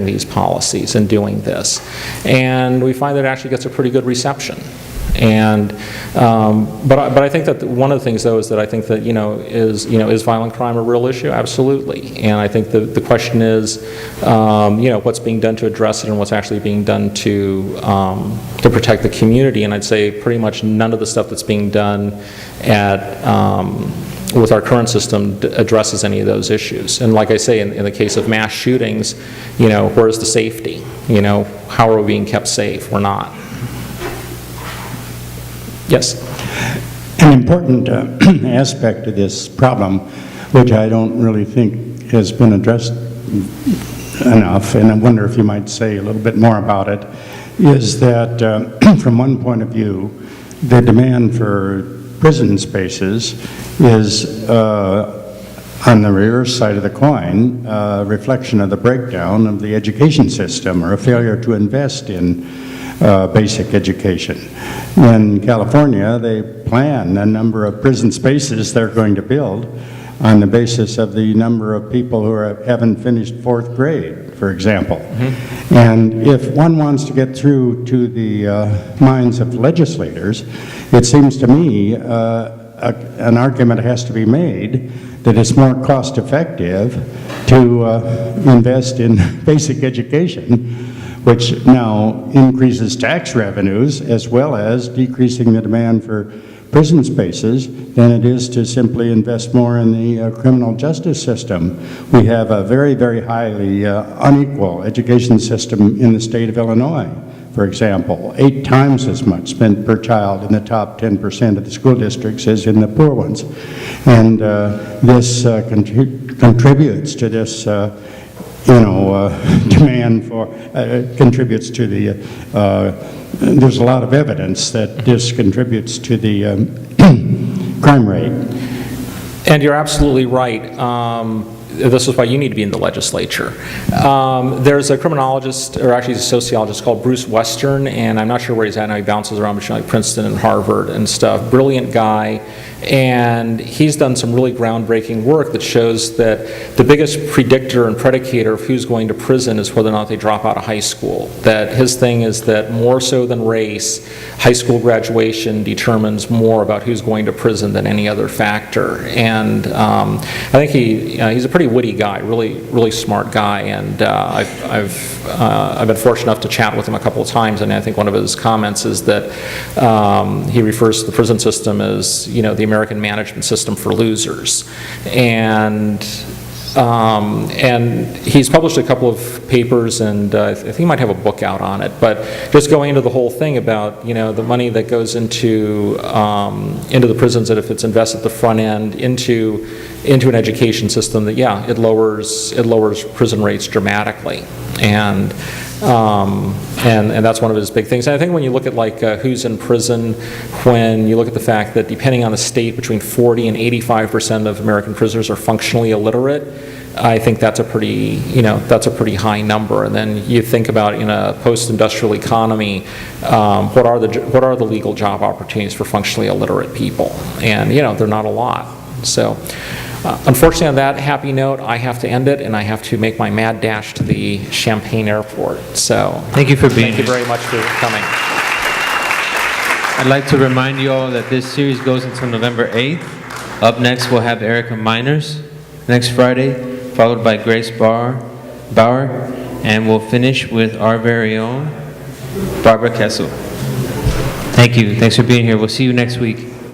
these policies and doing this. And we find that it actually gets a pretty good reception. And but I think that one of the things, though, is that I think that is violent crime a real issue? Absolutely. And I think the question is what's being done to address it and what's actually being done to protect the community. And I'd say pretty much none of the stuff that's being done with our current system addresses any of those issues. And like I say, in the case of mass shootings, where's the safety? How are we being kept safe? We're not. Yes? An important aspect of this problem, which I don't really think has been addressed enough, and I wonder if you might say a little bit more about it, is that from one point of view, the demand for prison spaces is, on the reverse side of the coin, a reflection of the breakdown of the education system, or a failure to invest in basic education. In California, they plan a number of prison spaces they're going to build on the basis of the number of people who haven't finished 4th grade, for example. Mm-hmm. And if one wants to get through to the minds of legislators, it seems to me an argument has to be made that it's more cost effective to invest in basic education, which now increases tax revenues as well as decreasing the demand for prison spaces, than it is to simply invest more in the criminal justice system. We have a very, very highly unequal education system in the state of Illinois. For example, 8 times as much spent per child in the top 10% of the school districts as in the poor ones. And this contributes to this demand for, contributes to the, there's a lot of evidence that this contributes to the crime rate. And you're absolutely right. This is why you need to be in the legislature. There's a criminologist, or actually a sociologist, called Bruce Western, and I'm not sure where he's at now. He bounces around between like Princeton and Harvard and stuff. Brilliant guy. And he's done some really groundbreaking work that shows that the biggest predictor and predicator of who's going to prison is whether or not they drop out of high school. That his thing is that more so than race, high school graduation determines more about who's going to prison than any other factor. And I think he's a pretty witty guy, really smart guy. And I've been fortunate enough to chat with him a couple of times. And I think one of his comments is that he refers to the prison system as the American management system for losers. And he's published a couple of papers, and I think he might have a book out on it, but just going into the whole thing about the money that goes into the prisons, that if it's invested at the front end into an education system, that it lowers prison rates dramatically. And that's one of his big things. And I think when you look at who's in prison, when you look at the fact that depending on the state, between 40 and 85% of American prisoners are functionally illiterate, I think that's a pretty high number. And then you think about, in a post-industrial economy, what are the legal job opportunities for functionally illiterate people? And they're not a lot. So. Unfortunately, on that happy note, I have to end it, and I have to make my mad dash to the Champaign Airport. So, thank you for being Thank here. you very much for coming. I'd like to remind you all that this series goes until November 8th. Up next, we'll have Erica Miners next Friday, followed by Grace Bauer, and we'll finish with our very own Barbara Kessel. Thank you. Thanks for being here. We'll see you next week.